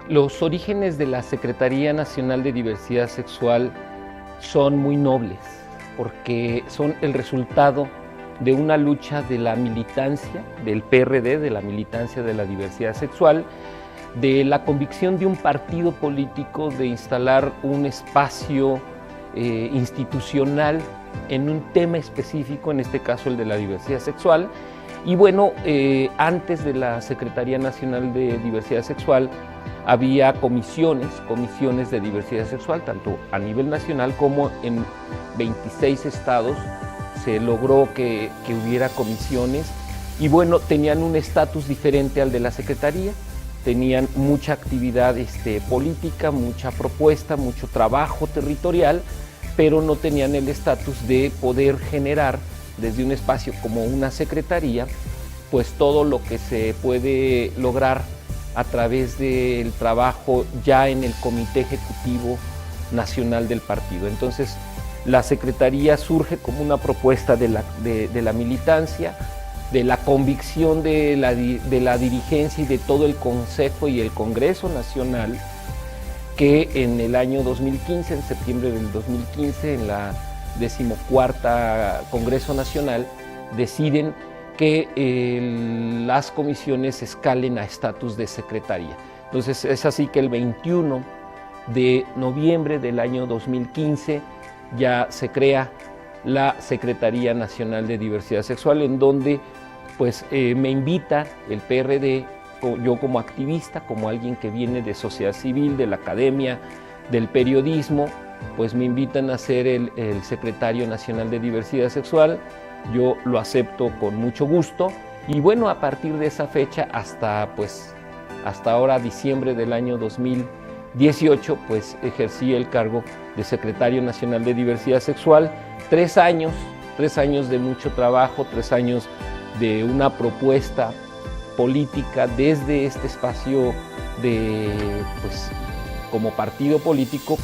Los orígenes de la Secretaría Nacional de Diversidad Sexual son muy nobles, porque son el resultado de una lucha de la militancia del PRD, de la militancia de la diversidad sexual, de la convicción de un partido político de instalar un espacio institucional en un tema específico, en este caso el de la diversidad sexual. Y bueno, antes de la Secretaría Nacional de Diversidad Sexual había comisiones de diversidad sexual, tanto a nivel nacional como en 26 estados se logró que hubiera comisiones, y bueno, tenían un estatus diferente al de la Secretaría, tenían mucha actividad política, mucha propuesta, mucho trabajo territorial, pero no tenían el estatus de poder generar desde un espacio como una secretaría, pues todo lo que se puede lograr a través del trabajo ya en el Comité Ejecutivo Nacional del partido. Entonces, la Secretaría surge como una propuesta de la militancia, de la convicción de la dirigencia y de todo el Consejo y el Congreso Nacional, que en el año 2015, en septiembre del 2015, en la 14ª Congreso Nacional, deciden que las comisiones escalen a estatus de secretaría. Entonces es así que el 21 de noviembre del año 2015 ya se crea la Secretaría Nacional de Diversidad Sexual, en donde pues me invita el PRD, yo como activista, como alguien que viene de sociedad civil, de la academia, del periodismo, pues me invitan a ser el secretario nacional de diversidad sexual. Yo lo acepto con mucho gusto, y bueno, a partir de esa fecha hasta ahora, diciembre del año 2018, pues ejercí el cargo de secretario nacional de diversidad sexual. 3 años de mucho trabajo, 3 años de una propuesta política desde este espacio como partido político.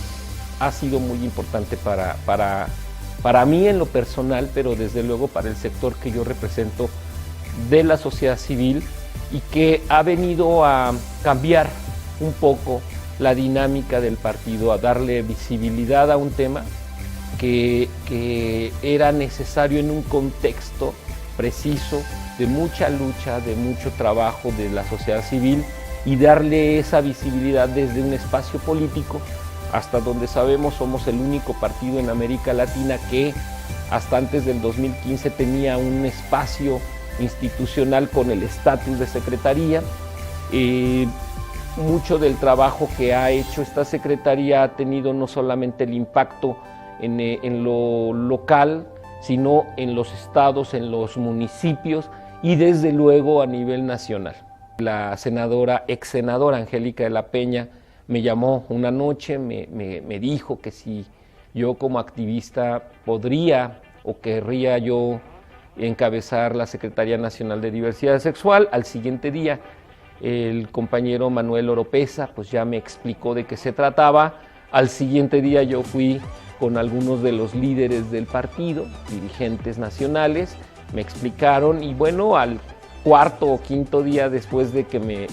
Ha sido muy importante para mí en lo personal, pero desde luego para el sector que yo represento de la sociedad civil, y que ha venido a cambiar un poco la dinámica del partido, a darle visibilidad a un tema que era necesario en un contexto preciso de mucha lucha, de mucho trabajo de la sociedad civil, y darle esa visibilidad desde un espacio político. Hasta donde sabemos, somos el único partido en América Latina que hasta antes del 2015 tenía un espacio institucional con el estatus de secretaría. Mucho del trabajo que ha hecho esta secretaría ha tenido no solamente el impacto en lo local, sino en los estados, en los municipios y desde luego a nivel nacional. La ex senadora Angélica de la Peña me llamó una noche, me dijo que si yo como activista podría o querría yo encabezar la Secretaría Nacional de Diversidad Sexual. Al siguiente día el compañero Manuel Oropeza pues ya me explicó de qué se trataba. Al siguiente día yo fui con algunos de los líderes del partido, dirigentes nacionales, me explicaron, y bueno, al 4º o 5º día después de que me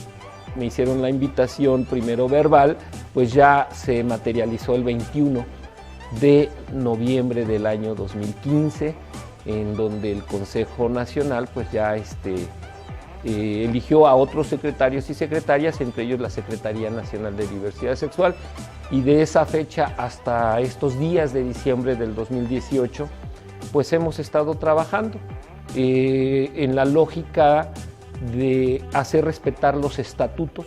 hicieron la invitación, primero verbal, pues ya se materializó el 21 de noviembre del año 2015, en donde el Consejo Nacional pues ya eligió a otros secretarios y secretarias, entre ellos la Secretaría Nacional de Diversidad Sexual, y de esa fecha hasta estos días de diciembre del 2018, pues hemos estado trabajando en la lógica de hacer respetar los estatutos,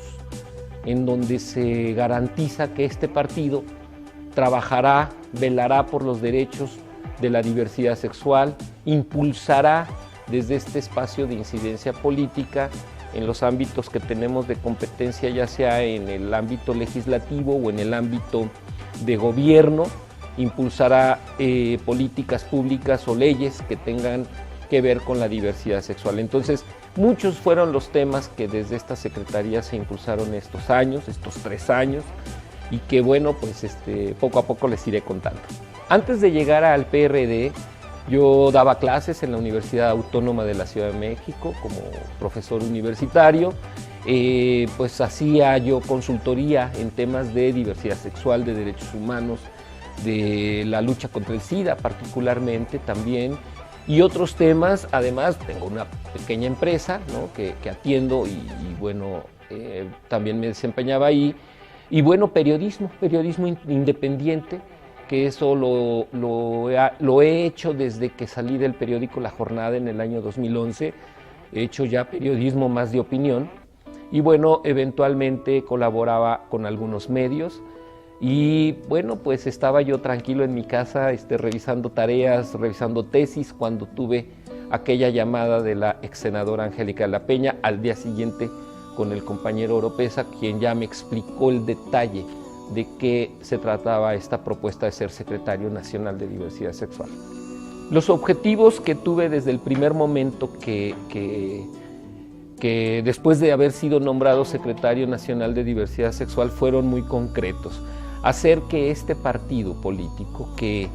en donde se garantiza que este partido trabajará, velará por los derechos de la diversidad sexual, impulsará desde este espacio de incidencia política en los ámbitos que tenemos de competencia, ya sea en el ámbito legislativo o en el ámbito de gobierno, impulsará políticas públicas o leyes que tengan que ver con la diversidad sexual. Entonces, muchos fueron los temas que desde esta Secretaría se impulsaron estos 3 años, y que bueno, pues poco a poco les iré contando. Antes de llegar al PRD, yo daba clases en la Universidad Autónoma de la Ciudad de México como profesor universitario, pues hacía yo consultoría en temas de diversidad sexual, de derechos humanos, de la lucha contra el SIDA particularmente también, y otros temas. Además tengo una pequeña empresa, ¿no?, que atiendo y bueno, también me desempeñaba ahí. Y bueno, periodismo independiente, que eso lo he hecho desde que salí del periódico La Jornada en el año 2011. He hecho ya periodismo más de opinión y bueno, eventualmente colaboraba con algunos medios y bueno, pues estaba yo tranquilo en mi casa revisando tareas, revisando tesis, cuando tuve aquella llamada de la ex senadora Angélica de la Peña al día siguiente con el compañero Oropesa, quien ya me explicó el detalle de qué se trataba esta propuesta de ser secretario nacional de diversidad sexual. Los objetivos que tuve desde el primer momento que después de haber sido nombrado secretario nacional de diversidad sexual fueron muy concretos. Hacer que este partido político, que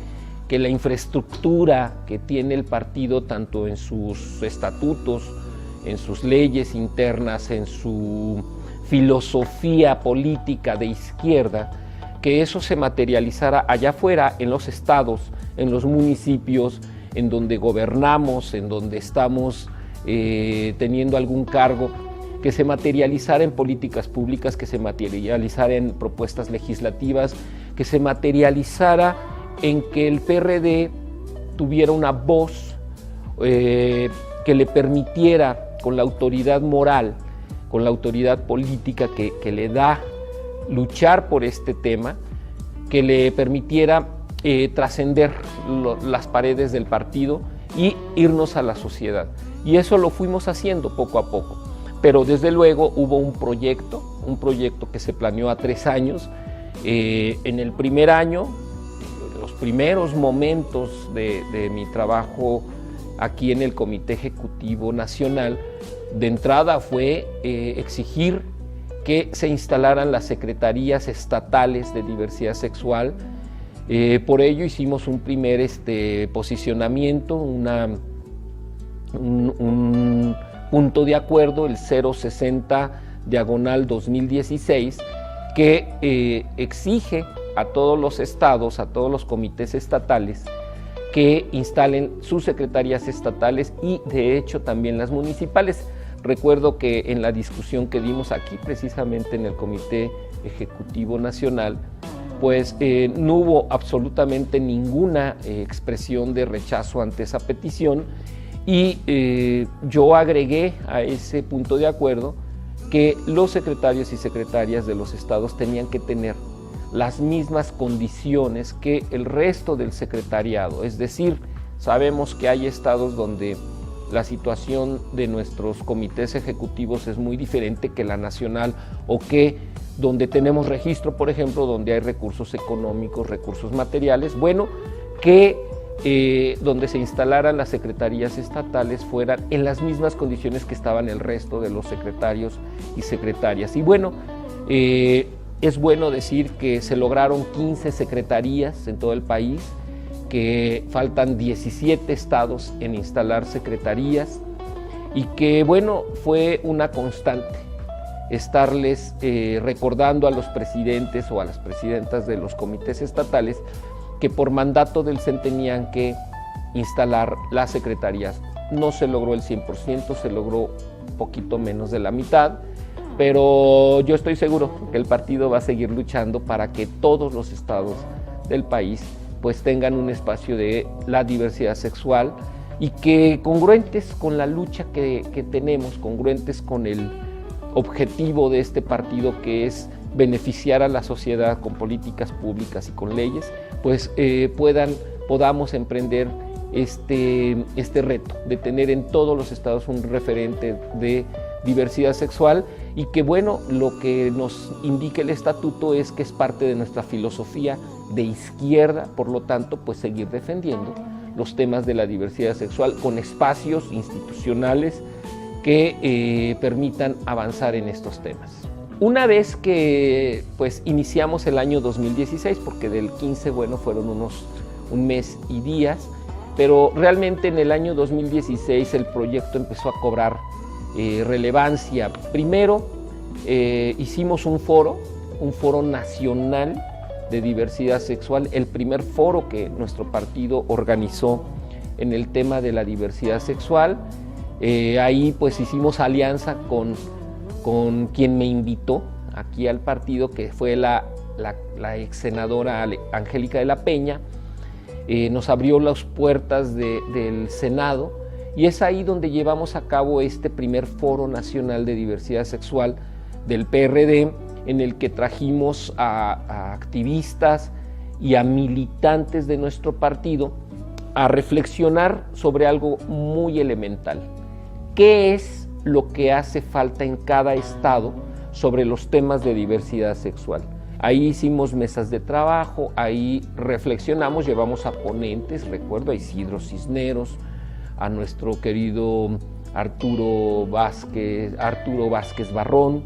la infraestructura que tiene el partido tanto en sus estatutos, en sus leyes internas, en su filosofía política de izquierda, que eso se materializara allá afuera, en los estados, en los municipios, en donde gobernamos, en donde estamos teniendo algún cargo, que se materializara en políticas públicas, que se materializara en propuestas legislativas, que se materializara en que el PRD tuviera una voz que le permitiera, con la autoridad moral, con la autoridad política que le da luchar por este tema, que le permitiera trascender las paredes del partido y irnos a la sociedad. Y eso lo fuimos haciendo poco a poco. Pero desde luego hubo un proyecto que se planeó a 3 años. En el primer año, los primeros momentos de mi trabajo aquí en el Comité Ejecutivo Nacional, de entrada fue exigir que se instalaran las secretarías estatales de diversidad sexual. Por ello hicimos un primer posicionamiento, un punto de acuerdo, el 060/2016, que exige a todos los estados, a todos los comités estatales, que instalen sus secretarías estatales y de hecho también las municipales. Recuerdo que en la discusión que dimos aquí precisamente en el Comité Ejecutivo Nacional, pues no hubo absolutamente ninguna expresión de rechazo ante esa petición y yo agregué a ese punto de acuerdo que los secretarios y secretarias de los estados tenían que tener las mismas condiciones que el resto del secretariado. Es decir, sabemos que hay estados donde la situación de nuestros comités ejecutivos es muy diferente que la nacional, o que donde tenemos registro, por ejemplo, donde hay recursos económicos, recursos materiales, bueno, que donde se instalaran las secretarías estatales fueran en las mismas condiciones que estaban el resto de los secretarios y secretarias. Y bueno, es bueno decir que se lograron 15 secretarías en todo el país, que faltan 17 estados en instalar secretarías y que bueno, fue una constante estarles recordando a los presidentes o a las presidentas de los comités estatales que por mandato del CEN tenían que instalar las secretarías. No se logró el 100%, se logró un poquito menos de la mitad, pero yo estoy seguro que el partido va a seguir luchando para que todos los estados del país pues tengan un espacio de la diversidad sexual y que congruentes con la lucha que tenemos, congruentes con el objetivo de este partido, que es beneficiar a la sociedad con políticas públicas y con leyes, pues podamos emprender este reto de tener en todos los estados un referente de diversidad sexual y que bueno, lo que nos indica el estatuto es que es parte de nuestra filosofía de izquierda, por lo tanto pues seguir defendiendo los temas de la diversidad sexual con espacios institucionales que permitan avanzar en estos temas. Una vez que pues iniciamos el año 2016, porque del 15 bueno fueron un mes y días, pero realmente en el año 2016 el proyecto empezó a cobrar relevancia. Primero hicimos un foro nacional de diversidad sexual, el primer foro que nuestro partido organizó en el tema de la diversidad sexual. Ahí pues hicimos alianza con quien me invitó aquí al partido, que fue la ex senadora Angélica de la Peña. Nos abrió las puertas del Senado, y es ahí donde llevamos a cabo este primer foro nacional de diversidad sexual del PRD, en el que trajimos a activistas y a militantes de nuestro partido a reflexionar sobre algo muy elemental. ¿Qué es lo que hace falta en cada estado sobre los temas de diversidad sexual? Ahí hicimos mesas de trabajo, ahí reflexionamos, llevamos a ponentes, recuerdo a Isidro Cisneros, a nuestro querido Arturo Vázquez Barrón,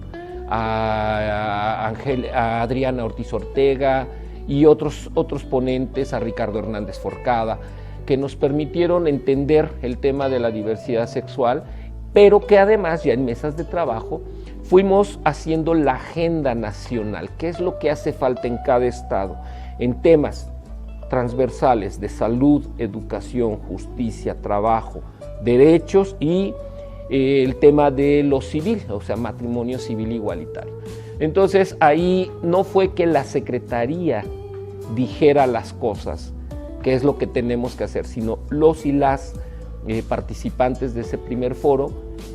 a Adriana Ortiz Ortega y otros ponentes, a Ricardo Hernández Forcada, que nos permitieron entender el tema de la diversidad sexual, pero que además ya en mesas de trabajo fuimos haciendo la agenda nacional, qué es lo que hace falta en cada estado, en temas transversales de salud, educación, justicia, trabajo, derechos y el tema de lo civil, o sea, matrimonio civil igualitario. Entonces ahí no fue que la Secretaría dijera las cosas, qué es lo que tenemos que hacer, sino los y las participantes de ese primer foro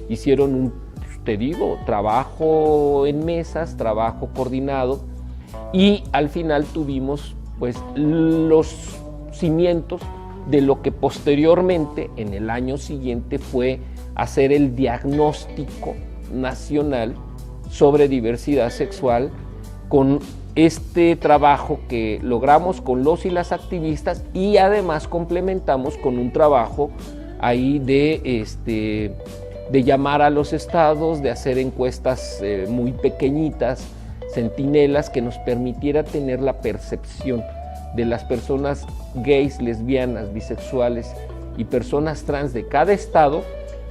hicieron un, te digo, trabajo en mesas, trabajo coordinado, y al final tuvimos pues los cimientos de lo que posteriormente en el año siguiente fue hacer el diagnóstico nacional sobre diversidad sexual, con este trabajo que logramos con los y las activistas, y además complementamos con un trabajo ahí de llamar a los estados, de hacer encuestas muy pequeñitas, centinelas, que nos permitiera tener la percepción de las personas gays, lesbianas, bisexuales y personas trans de cada estado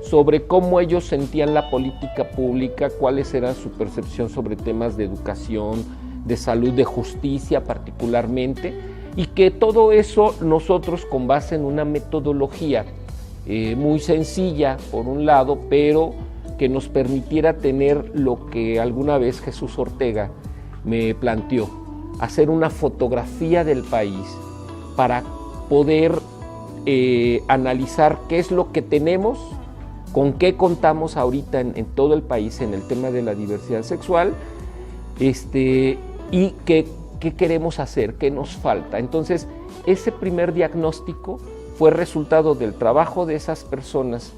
sobre cómo ellos sentían la política pública, cuáles eran su percepción sobre temas de educación, de salud, de justicia particularmente, y que todo eso nosotros, con base en una metodología muy sencilla por un lado, pero que nos permitiera tener lo que alguna vez Jesús Ortega me planteó, hacer una fotografía del país para poder analizar qué es lo que tenemos, con qué contamos ahorita en todo el país en el tema de la diversidad sexual, y qué queremos hacer, qué nos falta. Entonces, ese primer diagnóstico fue resultado del trabajo de esas personas,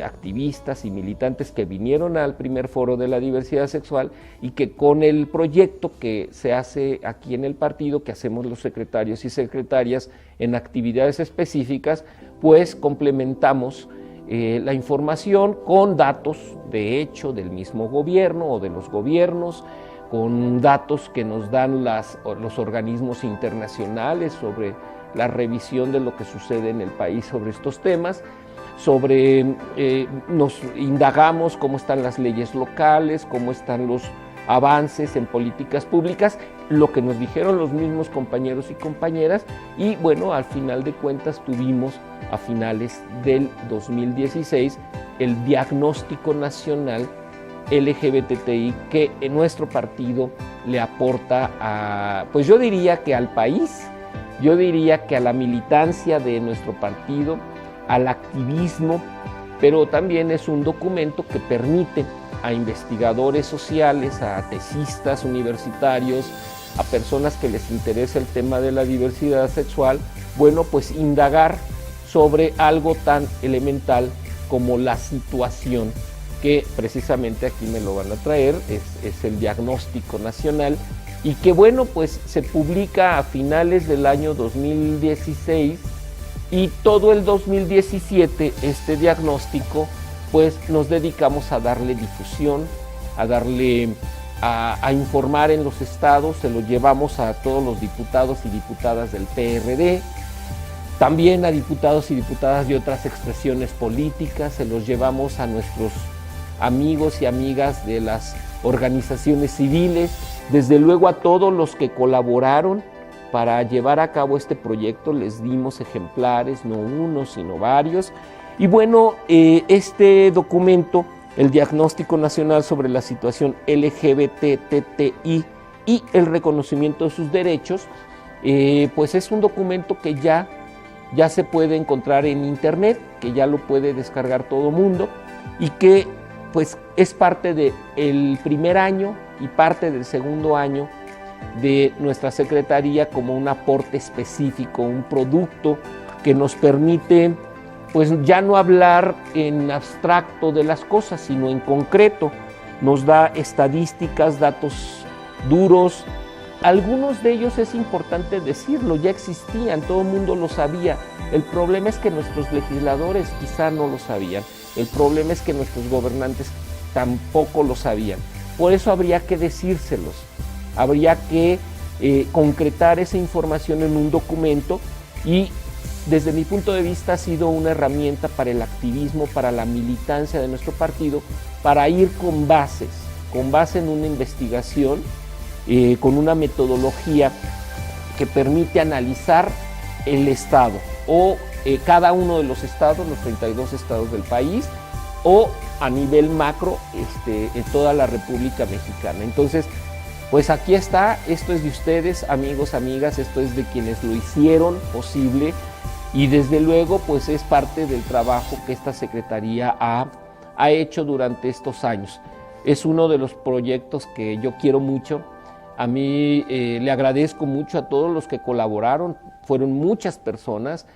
activistas y militantes que vinieron al primer foro de la diversidad sexual, y que con el proyecto que se hace aquí en el partido, que hacemos los secretarios y secretarias en actividades específicas, pues complementamos la información con datos de hecho del mismo gobierno o de los gobiernos, con datos que nos dan los organismos internacionales sobre la revisión de lo que sucede en el país sobre estos temas, nos indagamos cómo están las leyes locales, cómo están los avances en políticas públicas, lo que nos dijeron los mismos compañeros y compañeras, y bueno, al final de cuentas tuvimos a finales del 2016 el diagnóstico nacional LGBTI que en nuestro partido le aporta pues yo diría que al país, yo diría que a la militancia de nuestro partido, al activismo, pero también es un documento que permite a investigadores sociales, a tesistas universitarios, a personas que les interesa el tema de la diversidad sexual, bueno, pues indagar sobre algo tan elemental como la situación, que precisamente aquí me lo van a traer, es el diagnóstico nacional, y que bueno, pues se publica a finales del año 2016, y todo el 2017 este diagnóstico pues nos dedicamos a darle difusión, a informar en los estados, se lo llevamos a todos los diputados y diputadas del PRD, también a diputados y diputadas de otras expresiones políticas, se los llevamos a nuestros amigos y amigas de las organizaciones civiles, desde luego a todos los que colaboraron para llevar a cabo este proyecto. Les dimos ejemplares, no uno, sino varios. Y bueno, este documento, el Diagnóstico Nacional sobre la Situación LGBTTI y el reconocimiento de sus derechos, pues es un documento que ya se puede encontrar en internet, que ya lo puede descargar todo mundo y que pues es parte del primer año y parte del segundo año de nuestra Secretaría como un aporte específico, un producto que nos permite pues ya no hablar en abstracto de las cosas, sino en concreto. Nos da estadísticas, datos duros. Algunos de ellos, es importante decirlo, ya existían, todo el mundo lo sabía. El problema es que nuestros legisladores quizá no lo sabían. El problema es que nuestros gobernantes tampoco lo sabían. Por eso habría que decírselos, habría que concretar esa información en un documento y desde mi punto de vista ha sido una herramienta para el activismo, para la militancia de nuestro partido, para ir con base en una investigación, con una metodología que permite analizar el Estado o cada uno de los estados, los 32 estados del país, o a nivel macro en toda la República Mexicana. Entonces, pues aquí está, esto es de ustedes, amigos, amigas, esto es de quienes lo hicieron posible y desde luego pues es parte del trabajo que esta Secretaría ha hecho durante estos años. Es uno de los proyectos que yo quiero mucho. A mí le agradezco mucho a todos los que colaboraron, fueron muchas personas,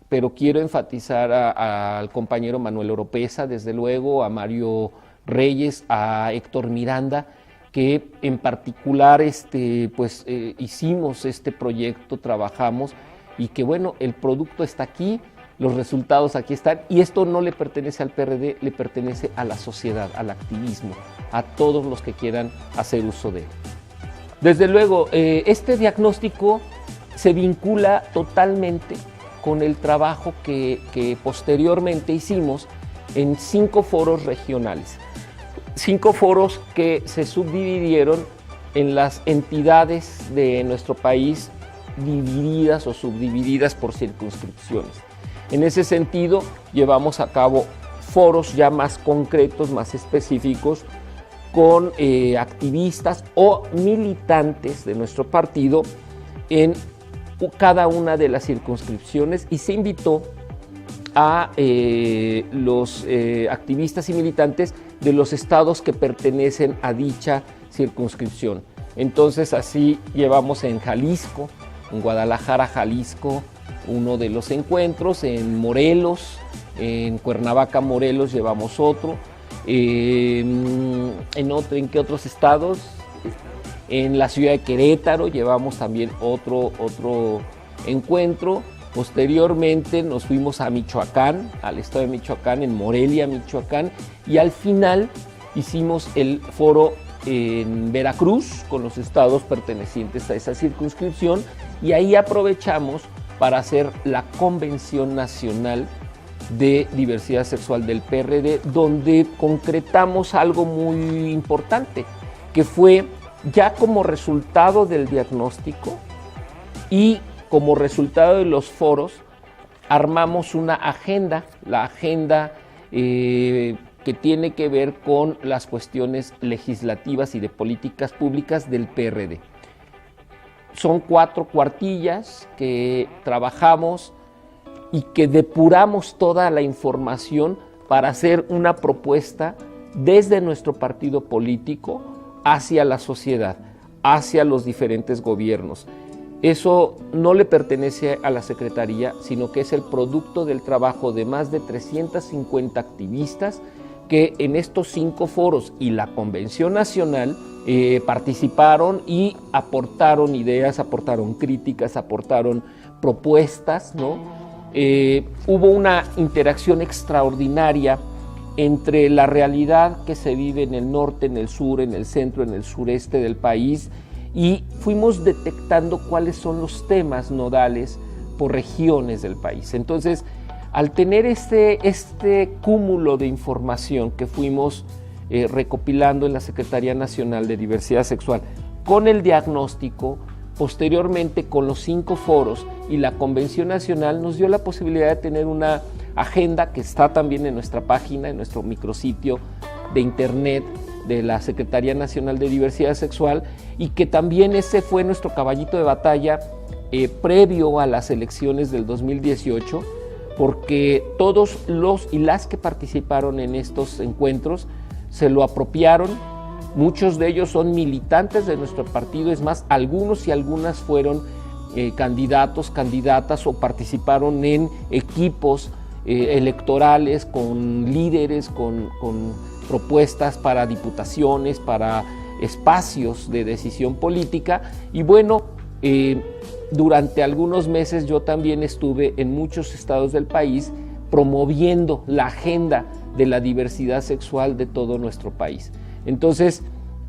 pero quiero enfatizar al compañero Manuel Oropesa, desde luego, a Mario Reyes, a Héctor Miranda, que en particular hicimos este proyecto, trabajamos, y que bueno, el producto está aquí, los resultados aquí están, y esto no le pertenece al PRD, le pertenece a la sociedad, al activismo, a todos los que quieran hacer uso de él. Desde luego, este diagnóstico se vincula totalmente con el trabajo que posteriormente hicimos en 5 foros regionales. 5 foros que se subdividieron en las entidades de nuestro país, divididas o subdivididas por circunscripciones. En ese sentido, llevamos a cabo foros ya más concretos, más específicos, con activistas o militantes de nuestro partido en cada una de las circunscripciones y se invitó a los activistas y militantes de los estados que pertenecen a dicha circunscripción. Entonces así llevamos en Jalisco, en Guadalajara, Jalisco, uno de los encuentros, en Morelos, en Cuernavaca, Morelos llevamos otro, ¿en qué otros estados? En la ciudad de Querétaro llevamos también otro encuentro. Posteriormente nos fuimos a Michoacán, al estado de Michoacán, en Morelia, Michoacán, y al final hicimos el foro en Veracruz con los estados pertenecientes a esa circunscripción y ahí aprovechamos para hacer la Convención Nacional de Diversidad Sexual del PRD, donde concretamos algo muy importante, que fue ya como resultado del diagnóstico y como resultado de los foros, armamos una agenda, la agenda que tiene que ver con las cuestiones legislativas y de políticas públicas del PRD. Son 4 cuartillas que trabajamos y que depuramos toda la información para hacer una propuesta desde nuestro partido político hacia la sociedad, hacia los diferentes gobiernos. Eso no le pertenece a la Secretaría, sino que es el producto del trabajo de más de 350 activistas que en estos 5 foros y la Convención Nacional participaron y aportaron ideas, aportaron críticas, aportaron propuestas, ¿no? Hubo una interacción extraordinaria entre la realidad que se vive en el norte, en el sur, en el centro, en el sureste del país, y fuimos detectando cuáles son los temas nodales por regiones del país. Entonces, al tener este cúmulo de información que fuimos recopilando en la Secretaría Nacional de Diversidad Sexual, con el diagnóstico. Posteriormente, con los 5 foros y la Convención Nacional, nos dio la posibilidad de tener una agenda que está también en nuestra página, en nuestro micrositio de internet de la Secretaría Nacional de Diversidad Sexual, y que también ese fue nuestro caballito de batalla previo a las elecciones del 2018, porque todos los y las que participaron en estos encuentros se lo apropiaron. Muchos de ellos son militantes de nuestro partido, es más, algunos y algunas fueron candidatos, candidatas o participaron en equipos electorales con líderes, con propuestas para diputaciones, para espacios de decisión política. Y bueno, durante algunos meses yo también estuve en muchos estados del país promoviendo la agenda de la diversidad sexual de todo nuestro país. Entonces,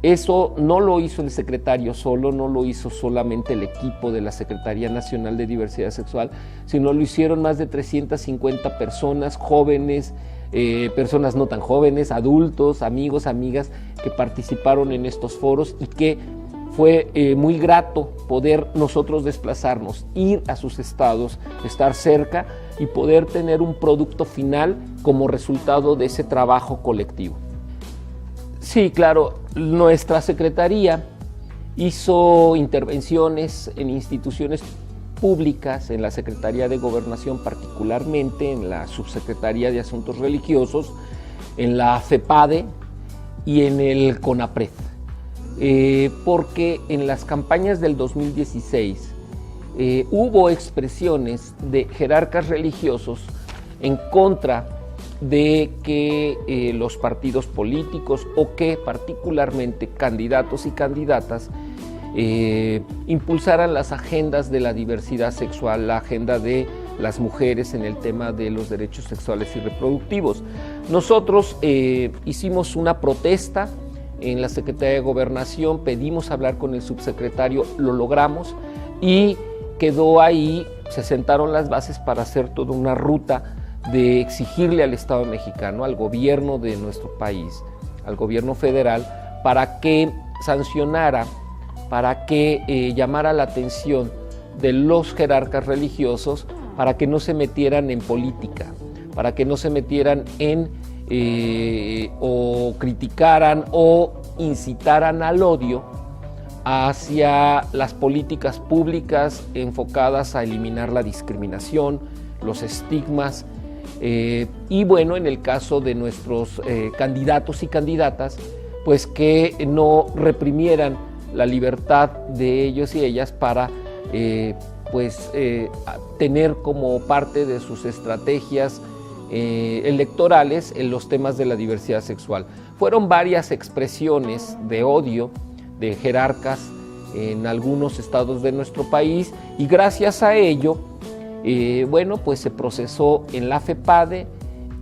eso no lo hizo el secretario solo, no lo hizo solamente el equipo de la Secretaría Nacional de Diversidad Sexual, sino lo hicieron más de 350 personas, jóvenes, personas no tan jóvenes, adultos, amigos, amigas, que participaron en estos foros, y que fue muy grato poder nosotros desplazarnos, ir a sus estados, estar cerca y poder tener un producto final como resultado de ese trabajo colectivo. Sí, claro, nuestra Secretaría hizo intervenciones en instituciones públicas, en la Secretaría de Gobernación particularmente, en la Subsecretaría de Asuntos Religiosos, en la FEPADE y en el CONAPRED. Porque en las campañas del 2016 hubo expresiones de jerarcas religiosos en contra de que los partidos políticos o que particularmente candidatos y candidatas impulsaran las agendas de la diversidad sexual, la agenda de las mujeres en el tema de los derechos sexuales y reproductivos. Nosotros hicimos una protesta en la Secretaría de Gobernación, pedimos hablar con el subsecretario, lo logramos y quedó ahí, se sentaron las bases para hacer toda una ruta de exigirle al Estado mexicano, al gobierno de nuestro país, al gobierno federal, para que sancionara, para que llamara la atención de los jerarcas religiosos, para que no se metieran en política, para que no se metieran en o criticaran o incitaran al odio hacia las políticas públicas enfocadas a eliminar la discriminación, los estigmas, y bueno, en el caso de nuestros candidatos y candidatas, pues que no reprimieran la libertad de ellos y ellas para tener como parte de sus estrategias electorales en los temas de la diversidad sexual. Fueron varias expresiones de odio de jerarcas en algunos estados de nuestro país, y gracias a ello pues se procesó en la FEPADE,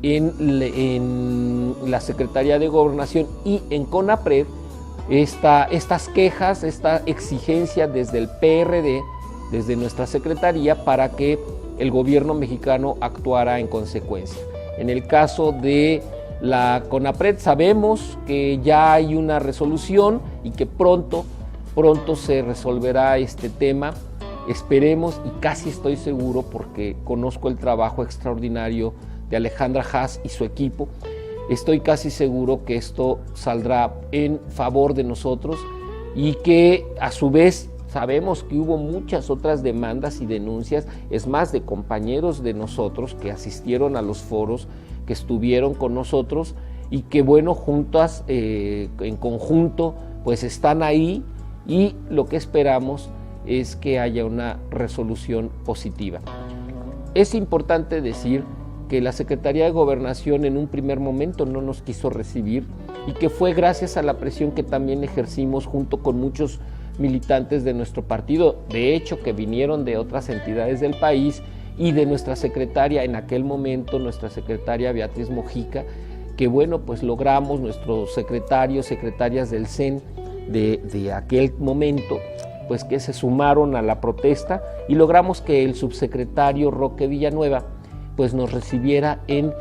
en la Secretaría de Gobernación y en CONAPRED estas quejas, esta exigencia desde el PRD, desde nuestra Secretaría, para que el gobierno mexicano actuara en consecuencia. En el caso de la CONAPRED sabemos que ya hay una resolución y que pronto se resolverá este tema. Esperemos, y casi estoy seguro porque conozco el trabajo extraordinario de Alejandra Haas y su equipo, estoy casi seguro que esto saldrá en favor de nosotros, y que a su vez sabemos que hubo muchas otras demandas y denuncias, es más, de compañeros de nosotros que asistieron a los foros, que estuvieron con nosotros y que bueno, juntas, en conjunto, pues están ahí, y lo que esperamos es que haya una resolución positiva. Es importante decir que la Secretaría de Gobernación en un primer momento no nos quiso recibir, y que fue gracias a la presión que también ejercimos junto con muchos militantes de nuestro partido, de hecho que vinieron de otras entidades del país, y de nuestra secretaria en aquel momento, nuestra secretaria Beatriz Mojica, que bueno, pues logramos, nuestros secretarias del CEN de aquel momento, pues que se sumaron a la protesta, y logramos que el subsecretario Roque Villanueva pues nos recibiera en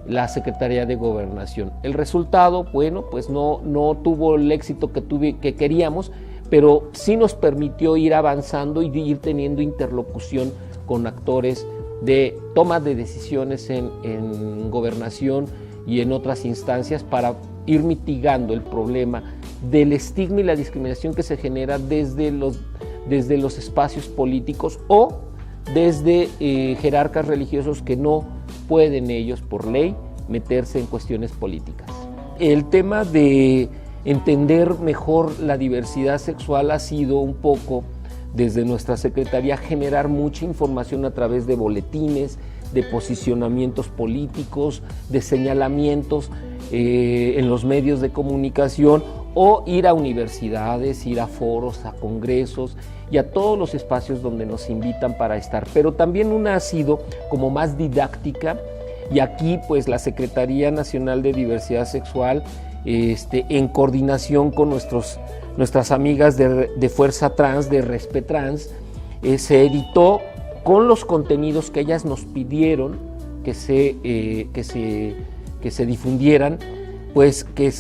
la Secretaría de Gobernación. El resultado, bueno, pues no tuvo el éxito que queríamos, pero sí nos permitió ir avanzando y ir teniendo interlocución con actores de toma de decisiones en gobernación y en otras instancias para ir mitigando el problema del estigma y la discriminación que se genera desde los espacios políticos o desde jerarcas religiosos que no pueden ellos por ley meterse en cuestiones políticas. El tema de entender mejor la diversidad sexual ha sido un poco desde nuestra Secretaría generar mucha información a través de boletines, de posicionamientos políticos, de señalamientos en los medios de comunicación o ir a universidades, ir a foros, a congresos y a todos los espacios donde nos invitan para estar. Pero también una ha sido como más didáctica y aquí pues la Secretaría Nacional de Diversidad Sexual en coordinación con nuestras amigas de Fuerza Trans, de Respetrans, se editó con los contenidos que ellas nos pidieron que se difundieran, pues que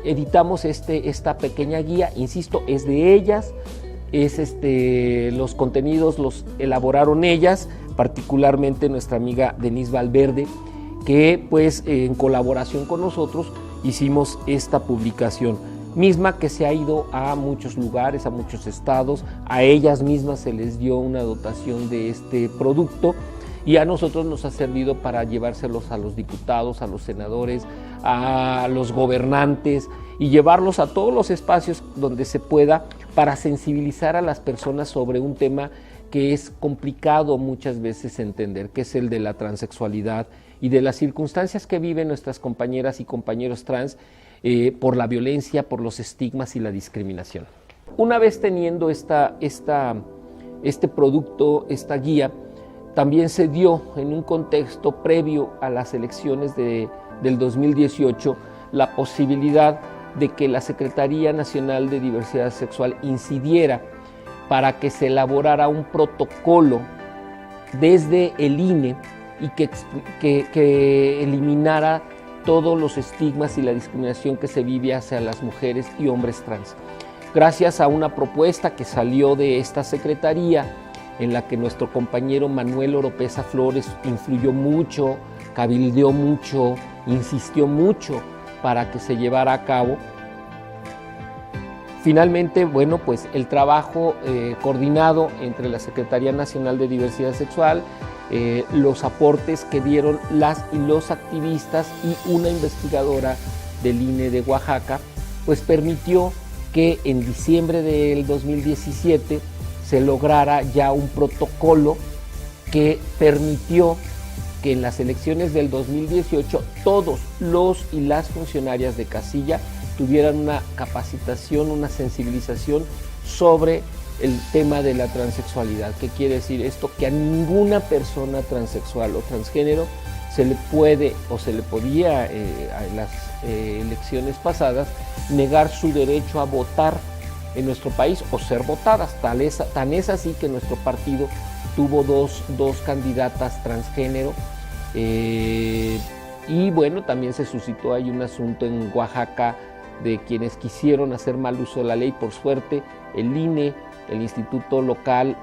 editamos esta pequeña guía, insisto, es de ellas, los contenidos los elaboraron ellas, particularmente nuestra amiga Denise Valverde, que pues en colaboración con nosotros hicimos esta publicación, misma que se ha ido a muchos lugares, a muchos estados, a ellas mismas se les dio una dotación de este producto y a nosotros nos ha servido para llevárselos a los diputados, a los senadores, a los gobernantes y llevarlos a todos los espacios donde se pueda para sensibilizar a las personas sobre un tema que es complicado muchas veces entender, que es el de la transexualidad y de las circunstancias que viven nuestras compañeras y compañeros trans por la violencia, por los estigmas y la discriminación. Una vez teniendo este producto, esta guía, también se dio en un contexto previo a las elecciones del 2018 la posibilidad de que la Secretaría Nacional de Diversidad Sexual incidiera para que se elaborara un protocolo desde el INE y que eliminara todos los estigmas y la discriminación que se vive hacia las mujeres y hombres trans. Gracias a una propuesta que salió de esta secretaría, en la que nuestro compañero Manuel Oropesa Flores influyó mucho, cabildeó mucho, insistió mucho para que se llevara a cabo. Finalmente, bueno, pues el trabajo coordinado entre la Secretaría Nacional de Diversidad Sexual, los aportes que dieron las y los activistas y una investigadora del INE de Oaxaca, pues permitió que en diciembre del 2017 se lograra ya un protocolo que permitió que en las elecciones del 2018 todos los y las funcionarias de casilla tuvieran una capacitación, una sensibilización sobre el tema de la transexualidad. ¿Qué quiere decir esto? Que a ninguna persona transexual o transgénero se le puede o se le podía en las elecciones pasadas negar su derecho a votar en nuestro país o ser votadas. Tan es así que nuestro partido tuvo dos candidatas transgénero y bueno, también se suscitó ahí un asunto en Oaxaca de quienes quisieron hacer mal uso de la ley. Por suerte el INE, el instituto local,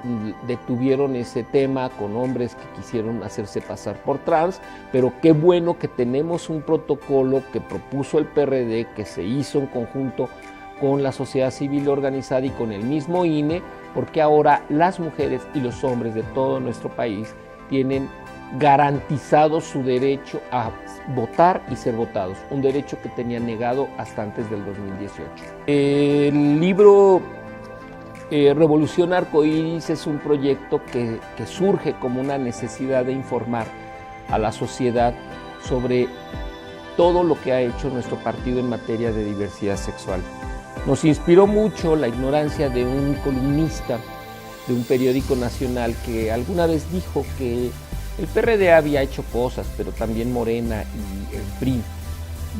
detuvieron ese tema con hombres que quisieron hacerse pasar por trans, pero qué bueno que tenemos un protocolo que propuso el PRD, que se hizo en conjunto con la sociedad civil organizada y con el mismo INE, porque ahora las mujeres y los hombres de todo nuestro país tienen garantizado su derecho a votar y ser votados, un derecho que tenían negado hasta antes del 2018. El libro Revolución Arcoíris es un proyecto que surge como una necesidad de informar a la sociedad sobre todo lo que ha hecho nuestro partido en materia de diversidad sexual. Nos inspiró mucho la ignorancia de un columnista de un periódico nacional que alguna vez dijo que el PRD había hecho cosas, pero también Morena y el PRI.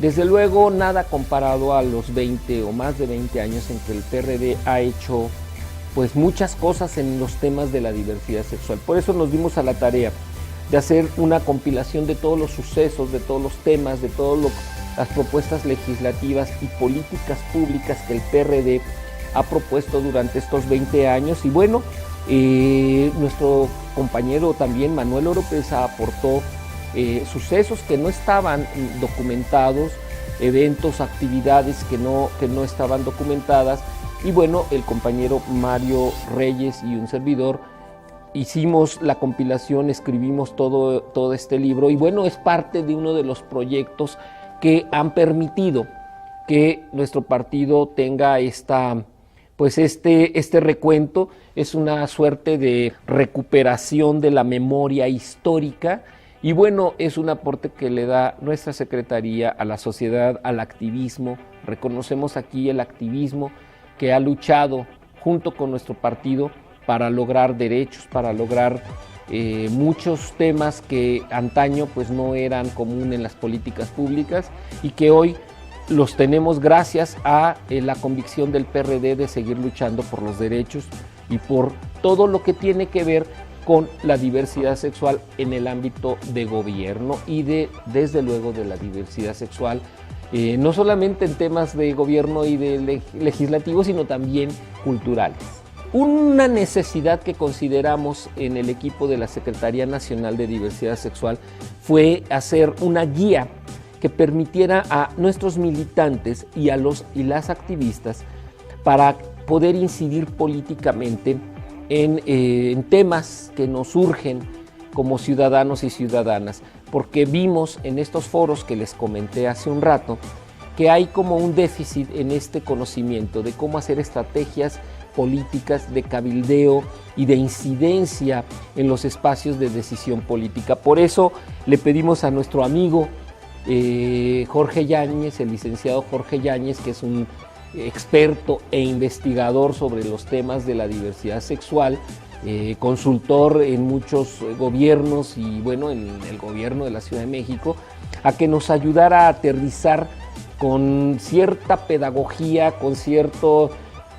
Desde luego, nada comparado a los 20 o más de 20 años en que el PRD ha hecho pues muchas cosas en los temas de la diversidad sexual. Por eso nos dimos a la tarea de hacer una compilación de todos los sucesos, de todos los temas, de todas las propuestas legislativas y políticas públicas que el PRD ha propuesto durante estos 20 años. Y bueno, nuestro compañero también Manuel Oropeza aportó sucesos que no estaban documentados, eventos, actividades que no estaban documentadas. Y bueno, el compañero Mario Reyes y un servidor hicimos la compilación, escribimos todo este libro, y bueno, es parte de uno de los proyectos que han permitido que nuestro partido tenga este recuento. Es una suerte de recuperación de la memoria histórica, y bueno, es un aporte que le da nuestra secretaría a la sociedad, al activismo. Reconocemos aquí el activismo que ha luchado junto con nuestro partido para lograr derechos, para lograr muchos temas que antaño pues no eran comunes en las políticas públicas, y que hoy los tenemos gracias a la convicción del PRD de seguir luchando por los derechos y por todo lo que tiene que ver con la diversidad sexual en el ámbito de gobierno y desde luego de la diversidad sexual, no solamente en temas de gobierno y de legislativo, sino también culturales. Una necesidad que consideramos en el equipo de la Secretaría Nacional de Diversidad Sexual fue hacer una guía que permitiera a nuestros militantes y a las activistas para poder incidir políticamente en temas que nos surgen como ciudadanos y ciudadanas, porque vimos en estos foros que les comenté hace un rato que hay como un déficit en este conocimiento de cómo hacer estrategias políticas de cabildeo y de incidencia en los espacios de decisión política. Por eso le pedimos a nuestro amigo Jorge Yáñez, el licenciado Jorge Yáñez, que es un experto e investigador sobre los temas de la diversidad sexual, consultor en muchos gobiernos y bueno, en el gobierno de la Ciudad de México, a que nos ayudara a aterrizar con cierta pedagogía, con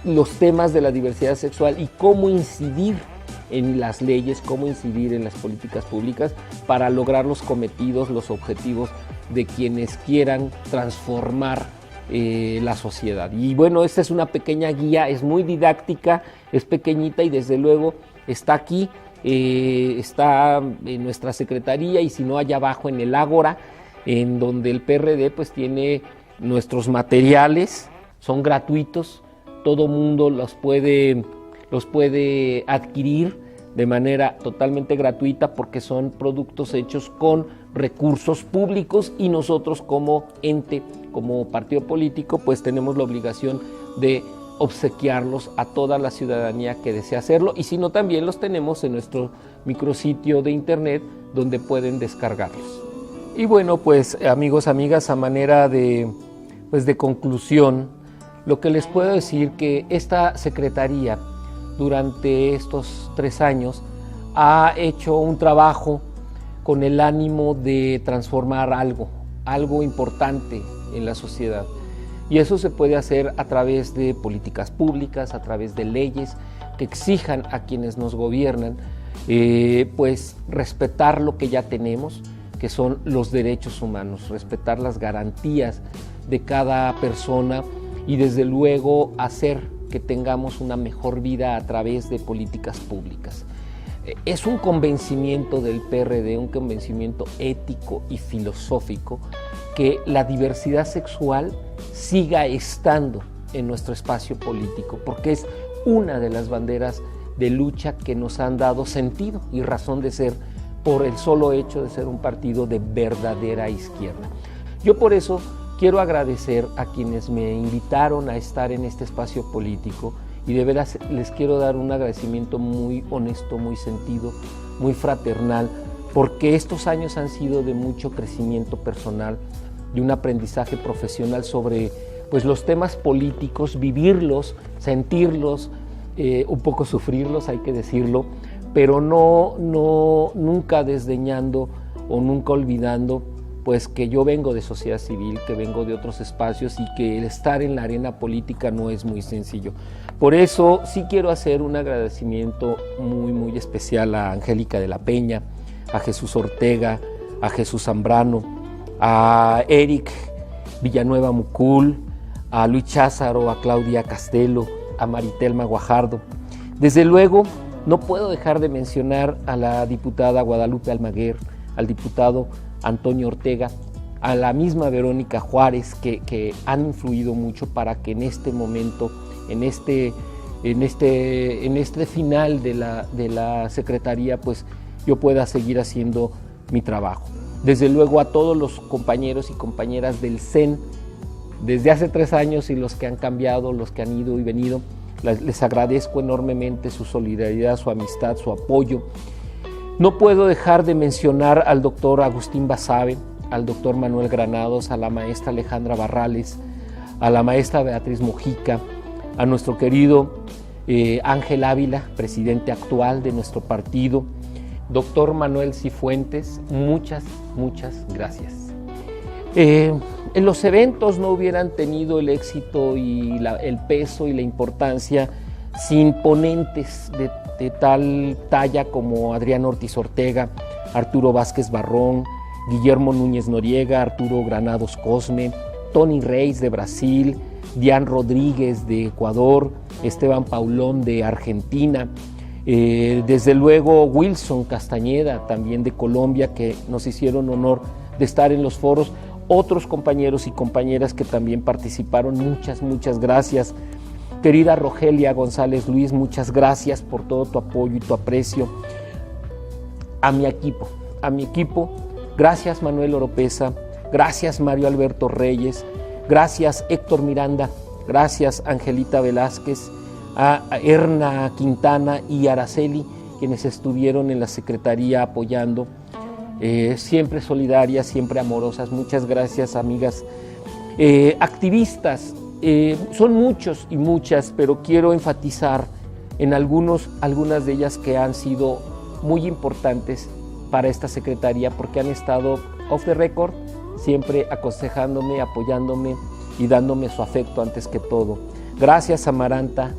los temas de la diversidad sexual y cómo incidir en las leyes, cómo incidir en las políticas públicas para lograr los cometidos, los objetivos de quienes quieran transformar la sociedad. Y bueno, esta es una pequeña guía, es muy didáctica, es pequeñita y desde luego está aquí, está en nuestra secretaría, y si no, allá abajo en el Ágora, en donde el PRD pues tiene nuestros materiales, son gratuitos, todo mundo los puede adquirir de manera totalmente gratuita porque son productos hechos con recursos públicos, y nosotros como ente, como partido político, pues tenemos la obligación de obsequiarlos a toda la ciudadanía que desea hacerlo, y si no, también los tenemos en nuestro micrositio de internet donde pueden descargarlos. Y bueno, pues amigos, amigas, a manera de conclusión, lo que les puedo decir que esta secretaría durante estos 3 años ha hecho un trabajo con el ánimo de transformar algo importante en la sociedad. Y eso se puede hacer a través de políticas públicas, a través de leyes que exijan a quienes nos gobiernan, pues respetar lo que ya tenemos, que son los derechos humanos, respetar las garantías de cada persona y desde luego hacer que tengamos una mejor vida a través de políticas públicas. Es un convencimiento del PRD, un convencimiento ético y filosófico, que la diversidad sexual siga estando en nuestro espacio político, porque es una de las banderas de lucha que nos han dado sentido y razón de ser por el solo hecho de ser un partido de verdadera izquierda. Yo por eso quiero agradecer a quienes me invitaron a estar en este espacio político, y de veras les quiero dar un agradecimiento muy honesto, muy sentido, muy fraternal, porque estos años han sido de mucho crecimiento personal, de un aprendizaje profesional sobre pues, los temas políticos, vivirlos, sentirlos, un poco sufrirlos, hay que decirlo, pero nunca desdeñando o nunca olvidando pues que yo vengo de sociedad civil, que vengo de otros espacios y que el estar en la arena política no es muy sencillo. Por eso sí quiero hacer un agradecimiento muy especial a Angélica de la Peña, a Jesús Ortega, a Jesús Zambrano, a Eric Villanueva Mucul, a Luis Cházaro, a Claudia Castelo, a Maritelma Guajardo. Desde luego, no puedo dejar de mencionar a la diputada Guadalupe Almaguer, al diputado Antonio Ortega, a la misma Verónica Juárez, que han influido mucho para que en este momento, en este final de la Secretaría, pues yo pueda seguir haciendo mi trabajo. Desde luego a todos los compañeros y compañeras del CEN, desde hace 3 años y los que han cambiado, los que han ido y venido, les agradezco enormemente su solidaridad, su amistad, su apoyo. No puedo dejar de mencionar al doctor Agustín Basabe, al doctor Manuel Granados, a la maestra Alejandra Barrales, a la maestra Beatriz Mojica, a nuestro querido Ángel Ávila, presidente actual de nuestro partido, doctor Manuel Cifuentes, muchas gracias. En los eventos no hubieran tenido el éxito y el peso y la importancia sin ponentes de tal talla como Adrián Ortiz Ortega, Arturo Vázquez Barrón, Guillermo Núñez Noriega, Arturo Granados Cosme, Tony Reis de Brasil, Diane Rodríguez de Ecuador, Esteban Paulón de Argentina, desde luego Wilson Castañeda también de Colombia, que nos hicieron honor de estar en los foros, otros compañeros y compañeras que también participaron, muchas gracias. Querida Rogelia González Luis, muchas gracias por todo tu apoyo y tu aprecio. A mi equipo, gracias Manuel Oropesa, gracias Mario Alberto Reyes, gracias Héctor Miranda, gracias Angelita Velázquez, a Erna Quintana y Araceli, quienes estuvieron en la Secretaría apoyando, siempre solidarias, siempre amorosas. Muchas gracias, amigas. Activistas, son muchos y muchas, pero quiero enfatizar en algunas de ellas que han sido muy importantes para esta Secretaría, porque han estado off the record, siempre aconsejándome, apoyándome y dándome su afecto antes que todo. Gracias Amaranta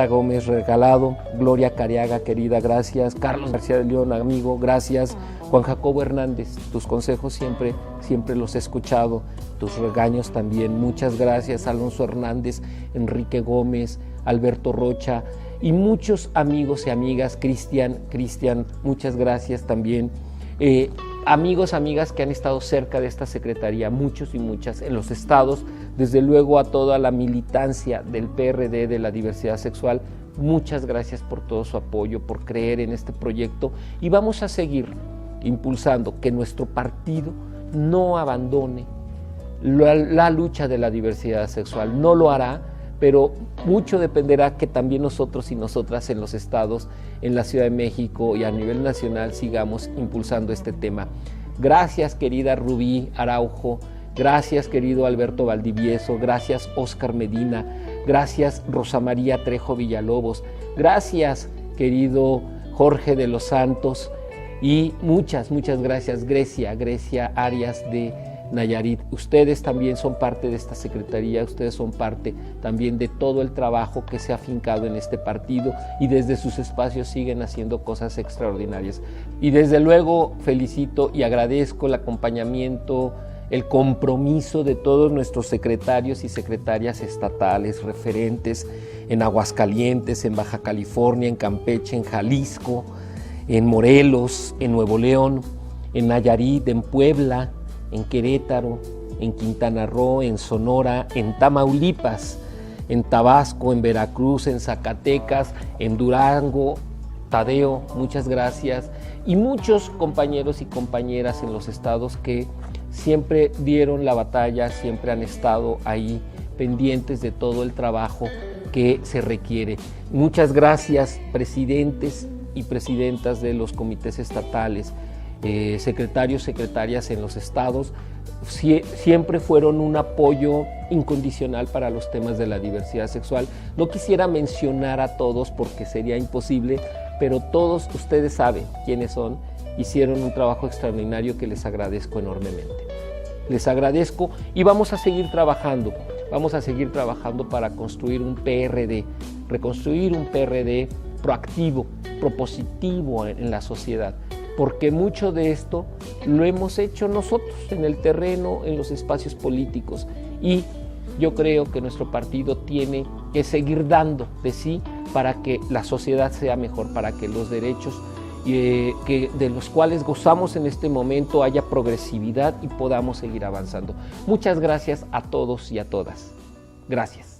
Gómez Regalado, Gloria Cariaga, querida, gracias. Carlos García de León, amigo, gracias. Juan Jacobo Hernández, tus consejos siempre los he escuchado, tus regaños también, muchas gracias. Alonso Hernández, Enrique Gómez, Alberto Rocha y muchos amigos y amigas. Cristian, muchas gracias también. Amigos, amigas que han estado cerca de esta Secretaría, muchos y muchas en los estados, desde luego a toda la militancia del PRD de la diversidad sexual, muchas gracias por todo su apoyo, por creer en este proyecto, y vamos a seguir impulsando que nuestro partido no abandone la lucha de la diversidad sexual. No lo hará, pero mucho dependerá que también nosotros y nosotras en los estados, en la Ciudad de México y a nivel nacional sigamos impulsando este tema. Gracias, querida Rubí Araujo, gracias, querido Alberto Valdivieso, gracias, Óscar Medina, gracias, Rosa María Trejo Villalobos, gracias, querido Jorge de los Santos, y muchas gracias, Grecia Arias de Nayarit. Ustedes también son parte de esta Secretaría, ustedes son parte también de todo el trabajo que se ha afincado en este partido y desde sus espacios siguen haciendo cosas extraordinarias. Y desde luego felicito y agradezco el acompañamiento, el compromiso de todos nuestros secretarios y secretarias estatales, referentes en Aguascalientes, en Baja California, en Campeche, en Jalisco, en Morelos, en Nuevo León, en Nayarit, en Puebla, en Querétaro, en Quintana Roo, en Sonora, en Tamaulipas, en Tabasco, en Veracruz, en Zacatecas, en Durango. Tadeo, muchas gracias. Y muchos compañeros y compañeras en los estados que siempre dieron la batalla, siempre han estado ahí pendientes de todo el trabajo que se requiere. Muchas gracias, presidentes y presidentas de los comités estatales, secretarios, secretarias en los estados, siempre fueron un apoyo incondicional para los temas de la diversidad sexual. No quisiera mencionar a todos porque sería imposible, pero todos ustedes saben quiénes son, hicieron un trabajo extraordinario que les agradezco enormemente. Les agradezco y vamos a seguir trabajando para construir un PRD, reconstruir un PRD proactivo, propositivo en la sociedad. porque mucho de esto lo hemos hecho nosotros en el terreno, en los espacios políticos, y yo creo que nuestro partido tiene que seguir dando de sí para que la sociedad sea mejor, para que los derechos de los cuales gozamos en este momento haya progresividad y podamos seguir avanzando. Muchas gracias a todos y a todas. Gracias.